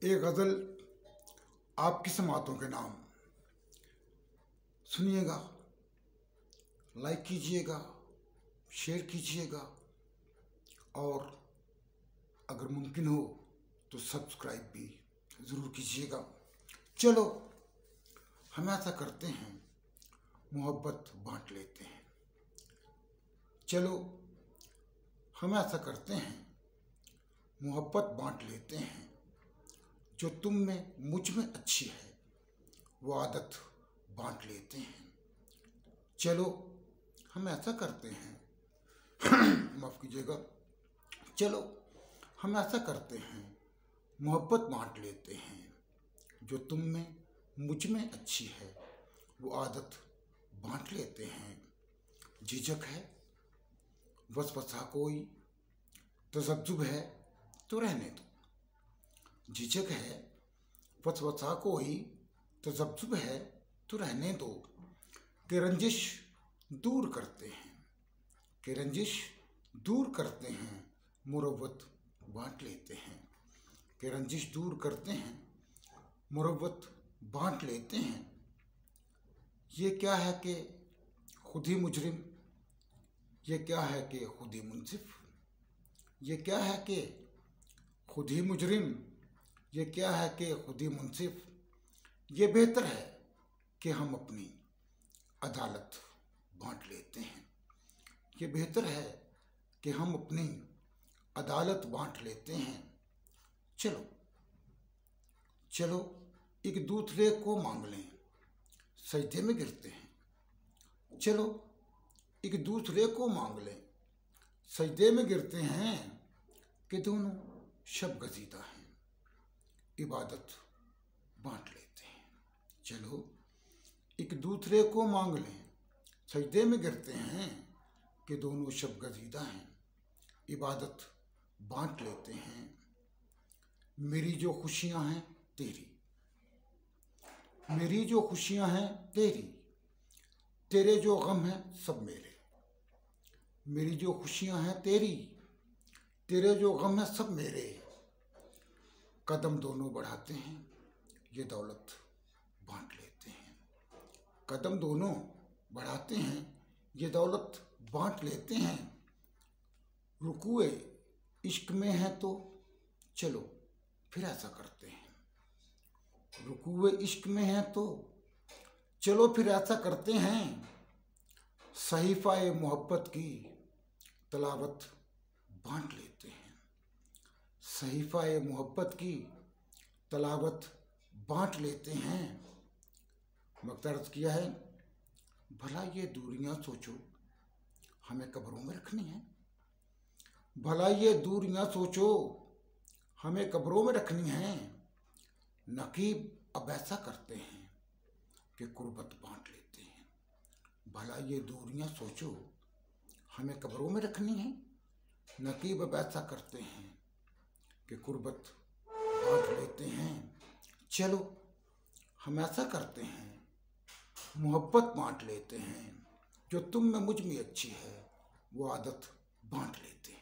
एक गज़ल आपकी समातों के नाम। सुनिएगा, लाइक कीजिएगा, शेयर कीजिएगा और अगर मुमकिन हो तो सब्सक्राइब भी ज़रूर कीजिएगा। चलो हम ऐसा करते हैं, मोहब्बत बांट लेते हैं। चलो हम ऐसा करते हैं, मोहब्बत बांट लेते हैं। जो तुम में मुझ में अच्छी है वो आदत बांट लेते हैं। चलो हम ऐसा करते हैं माफ़ कीजिएगा। चलो हम ऐसा करते हैं, मोहब्बत बांट लेते हैं। जो तुम में मुझ में अच्छी है वो आदत बांट लेते हैं। झिझक है, वसवसा कोई, तसब्जुब है तो रहने दो। झिझक है, वसवसा कोई, तसब्जुब है तो रहने दो। कि रंजिश दूर करते हैं, कि रंजिश दूर करते हैं, मुरव्वत बांट लेते हैं। कि रंजिश दूर करते हैं, मुरव्वत बांट लेते हैं। ये क्या है कि खुद ही मुजरिम, ये क्या है कि खुद ही मुनसिफ। ये क्या है कि खुद ही मुजरिम, ये क्या है कि खुद ही मुनसिफ। ये बेहतर है कि हम अपनी अदालत बांट लेते हैं। ये बेहतर है कि हम अपनी अदालत बांट लेते हैं। चलो चलो एक दूसरे को मांग लें, सजदे में गिरते हैं। चलो एक दूसरे को मांग लें, सजदे में गिरते हैं। कि दोनों शब गजीदा हैं, इबादत बांट लेते हैं। चलो एक दूसरे को मांग लें, सजदे में गिरते हैं। कि दोनों शब गजीदा हैं, इबादत बांट लेते हैं। मेरी जो खुशियां हैं तेरी, मेरी जो खुशियां हैं तेरी, तेरे जो गम हैं सब मेरे। मेरी जो खुशियां हैं तेरी, तेरे जो गम हैं सब मेरे। कदम दोनों बढ़ाते हैं, ये दौलत बांट लेते हैं। कदम दोनों बढ़ाते हैं, ये दौलत बांट लेते हैं। रुकुए इश्क में है तो चलो फिर ऐसा करते हैं। रुकुए इश्क में है तो चलो फिर ऐसा करते हैं। सहीफ़ाए मोहब्बत की तलावत बांट लेते हैं। सहीफ़ाए मोहब्बत की तलावत बांट लेते हैं। मक़सद किया है, भला ये दूरियां सोचो हमें कब्रों में रखनी है। भला ये दूरियां सोचो हमें कब्रों में रखनी है। नकीब अब ऐसा करते हैं कि कुर्बत बांट लेते हैं। भला ये दूरियां सोचो हमें कब्रों में रखनी है। नकीब अब ऐसा करते हैं कि कुर्बत बांट लेते हैं। चलो हम ऐसा करते हैं, मोहब्बत बांट लेते हैं। जो तुम में मुझ में अच्छी है वो आदत बांट लेते हैं।